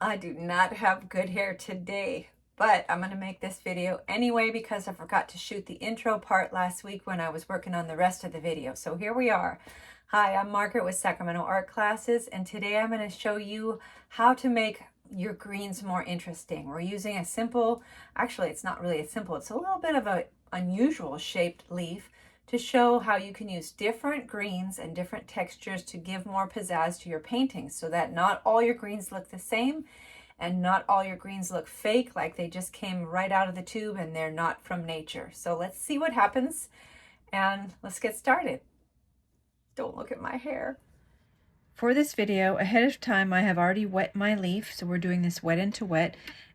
I do not have good hair today, but I'm going to make this video anyway because I forgot to shoot the intro part last week when I was working on the rest of the video. So here we are. Hi, I'm Margaret with Sacramento Art Classes, and today I'm going to show you how to make your greens more interesting. We're using a simple, actually it's not really a simple, it's a little bit of an unusual shaped leaf to show how you can use different greens and different textures to give more pizzazz to your paintings so that not all your greens look the same and not all your greens look fake, like they just came right out of the tube and they're not from nature. So let's see what happens and let's get started. Don't look at my hair. For this video, ahead of time, I have already wet my leaf, so we're doing this wet into wet,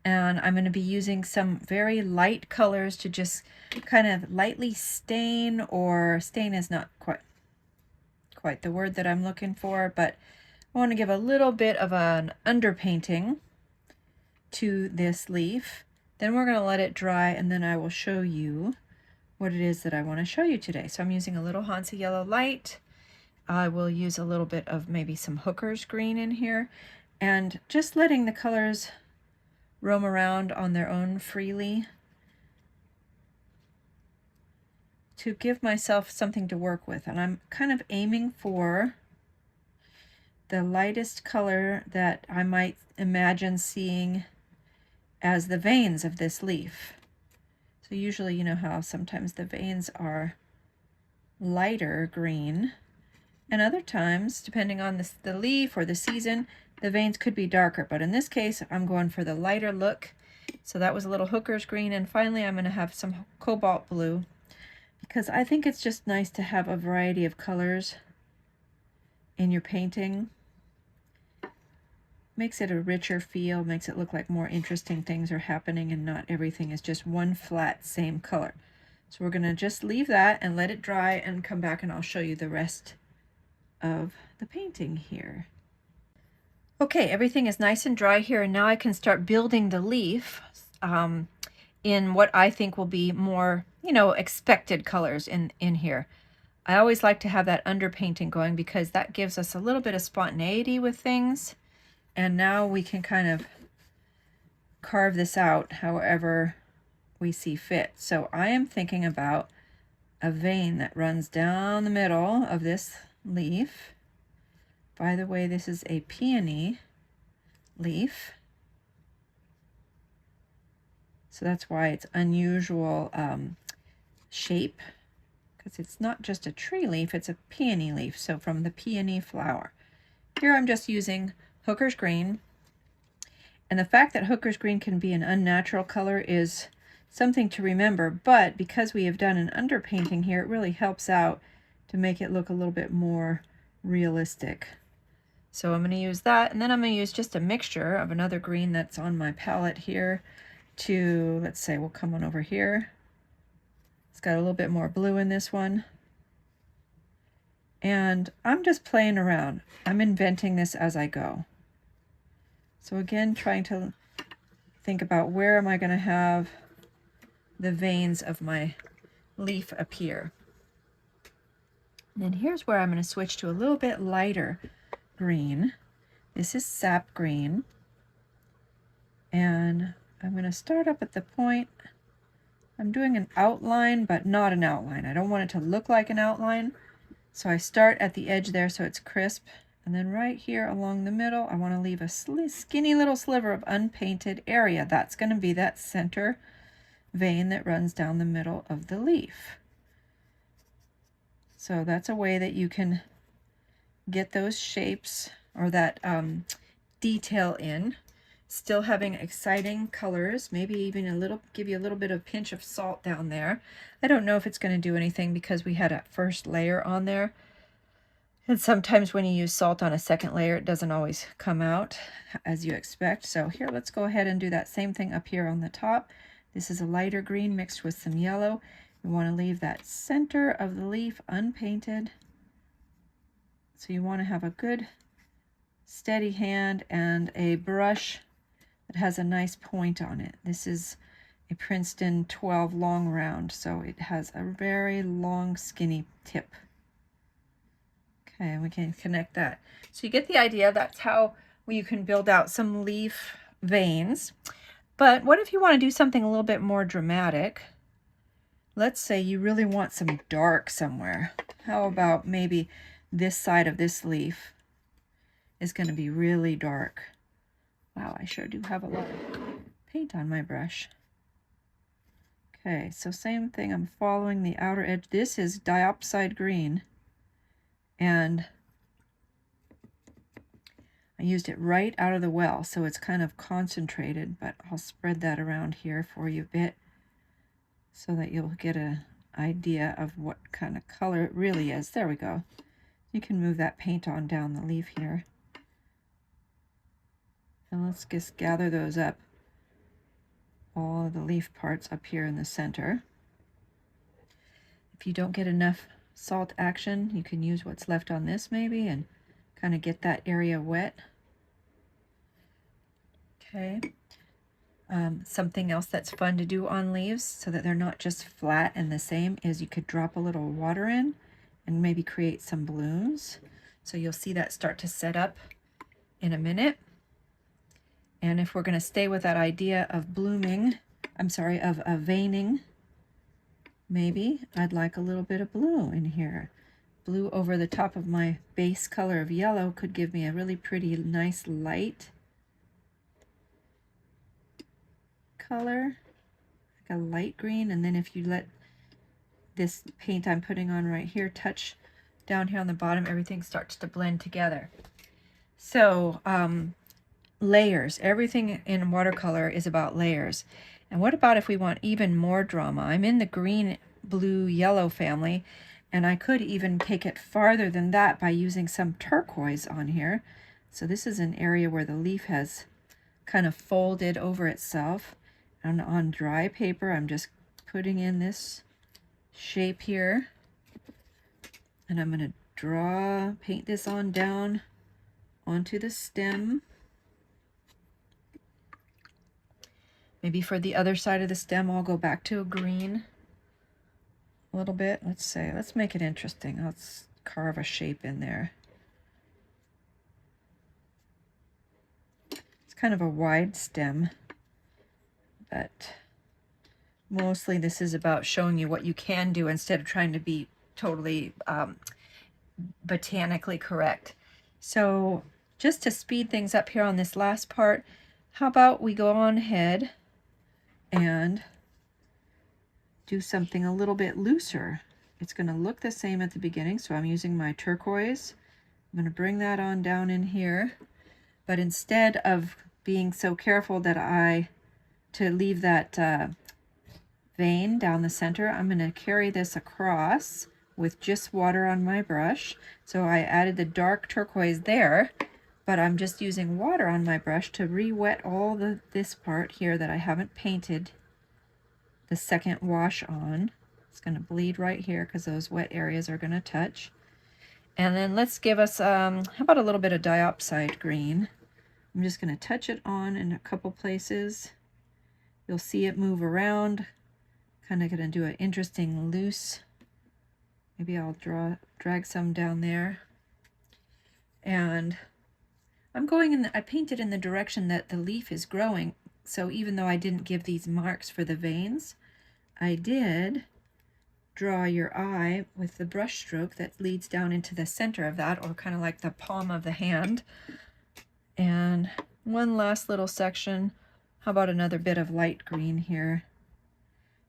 and I'm going to be using some very light colors to just kind of lightly stain, or stain is not quite the word that I'm looking for, but I want to give a little bit of an underpainting to this leaf. Then we're going to let it dry, and then I will show you what it is that I want to show you today. So I'm using a little Hansa yellow light. I will use a little bit of maybe some Hooker's green in here, and just letting the colors roam around on their own freely to give myself something to work with. And I'm kind of aiming for the lightest color that I might imagine seeing as the veins of this leaf. So usually, you know how sometimes the veins are lighter green, and other times, depending on the leaf or the season, the veins could be darker. But in this case, I'm going for the lighter look. So that was a little Hooker's green. And finally, I'm going to have some cobalt blue, because I think it's just nice to have a variety of colors in your painting. Makes it a richer feel, makes it look like more interesting things are happening and not everything is just one flat same color. So we're going to just leave that and let it dry and come back and I'll show you the rest of the painting here. Okay, everything is nice and dry here, and now I can start building the leaf in what I think will be more, expected colors in here. I always like to have that underpainting going because that gives us a little bit of spontaneity with things, and now we can kind of carve this out however we see fit. So I am thinking about a vein that runs down the middle of this leaf. By the way, this is a peony leaf, so that's why it's unusual shape, because it's not just a tree leaf, it's a peony leaf, so from the peony flower. Here I'm just using Hooker's green, and the fact that Hooker's green can be an unnatural color is something to remember, but because we have done an underpainting here, it really helps out to make it look a little bit more realistic. So I'm going to use that, and then I'm going to use just a mixture of another green that's on my palette here to, let's say, we'll come on over here. It's got a little bit more blue in this one. And I'm just playing around. I'm inventing this as I go. So again, trying to think about where am I going to have the veins of my leaf appear. And then here's where I'm going to switch to a little bit lighter green. This is sap green. And I'm going to start up at the point. I'm doing an outline, but not an outline. I don't want it to look like an outline. So I start at the edge there so it's crisp. And then right here along the middle, I want to leave a skinny little sliver of unpainted area. That's going to be that center vein that runs down the middle of the leaf. So that's a way that you can get those shapes or that detail in, still having exciting colors, maybe even give you a little bit of pinch of salt down there. I don't know if it's going to do anything because we had a first layer on there, and sometimes when you use salt on a second layer, it doesn't always come out as you expect. So here, let's go ahead and do that same thing up here on the top. This is a lighter green mixed with some yellow. You want to leave that center of the leaf unpainted. So you want to have a good steady hand and a brush that has a nice point on it. This is a Princeton 12 long round, so it has a very long skinny tip. Okay, we can connect that. So you get the idea. That's how where you can build out some leaf veins. But what if you want to do something a little bit more dramatic? Let's say you really want some dark somewhere. How about maybe this side of this leaf is going to be really dark. Wow, I sure do have a lot of paint on my brush. Okay, so same thing, I'm following the outer edge. This is diopside green, and I used it right out of the well, so it's kind of concentrated, but I'll spread that around here for you a bit so that you'll get an idea of what kind of color it really is. There we go. You can move that paint on down the leaf here. And let's just gather those up. All of the leaf parts up here in the center. If you don't get enough salt action, you can use what's left on this maybe and kind of get that area wet. Okay. Something else that's fun to do on leaves so that they're not just flat and the same is you could drop a little water in and maybe create some blooms. So you'll see that start to set up in a minute. And if we're going to stay with that idea of blooming, of veining, maybe I'd like a little bit of blue in here. Blue over the top of my base color of yellow could give me a really pretty, nice light color, like a light green. And then if you let this paint I'm putting on right here touch down here on the bottom, everything starts to blend together. So layers. Everything in watercolor is about layers. And what about if we want even more drama? I'm in the green, blue, yellow family, and I could even take it farther than that by using some turquoise on here. So this is an area where the leaf has kind of folded over itself. And on dry paper, I'm just putting in this shape here. And I'm going to paint this on down onto the stem. Maybe for the other side of the stem, I'll go back to a green a little bit. Let's make it interesting. Let's carve a shape in there. It's kind of a wide stem, but mostly this is about showing you what you can do instead of trying to be totally botanically correct. So just to speed things up here on this last part, how about we go on ahead and do something a little bit looser. It's going to look the same at the beginning, so I'm using my turquoise. I'm going to bring that on down in here, but instead of being so careful to leave that vein down the center, I'm going to carry this across with just water on my brush. So I added the dark turquoise there, but I'm just using water on my brush to re-wet all this part here that I haven't painted the second wash on. It's going to bleed right here because those wet areas are going to touch. And then let's give us, how about a little bit of diopside green? I'm just going to touch it on in a couple places. You'll see it move around. Kind of going to do an interesting loose. Maybe I'll drag some down there. And I'm going I painted in the direction that the leaf is growing. So even though I didn't give these marks for the veins, I did draw your eye with the brush stroke that leads down into the center of that, or kind of like the palm of the hand. And one last little section. How about another bit of light green here?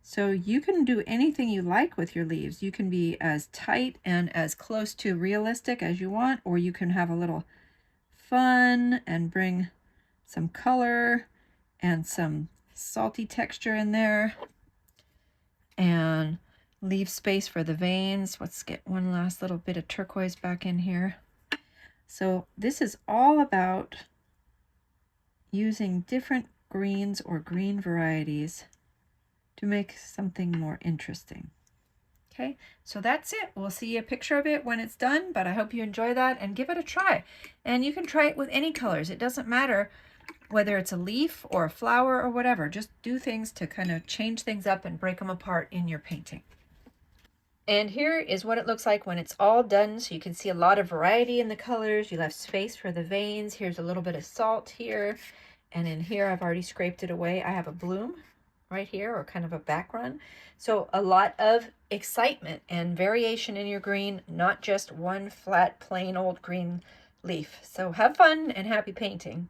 So you can do anything you like with your leaves. You can be as tight and as close to realistic as you want, or you can have a little fun and bring some color and some salty texture in there and leave space for the veins. Let's get one last little bit of turquoise back in here. So this is all about using different greens or green varieties to make something more interesting. Okay, so that's it. We'll see a picture of it when it's done, but I hope you enjoy that and give it a try. And you can try it with any colors. It doesn't matter whether it's a leaf or a flower or whatever. Just do things to kind of change things up and break them apart in your painting. And here is what it looks like when it's all done. So you can see a lot of variety in the colors. You left space for the veins. Here's a little bit of salt here. And in here, I've already scraped it away. I have a bloom right here, or kind of a background. So a lot of excitement and variation in your green, not just one flat, plain old green leaf. So have fun and happy painting.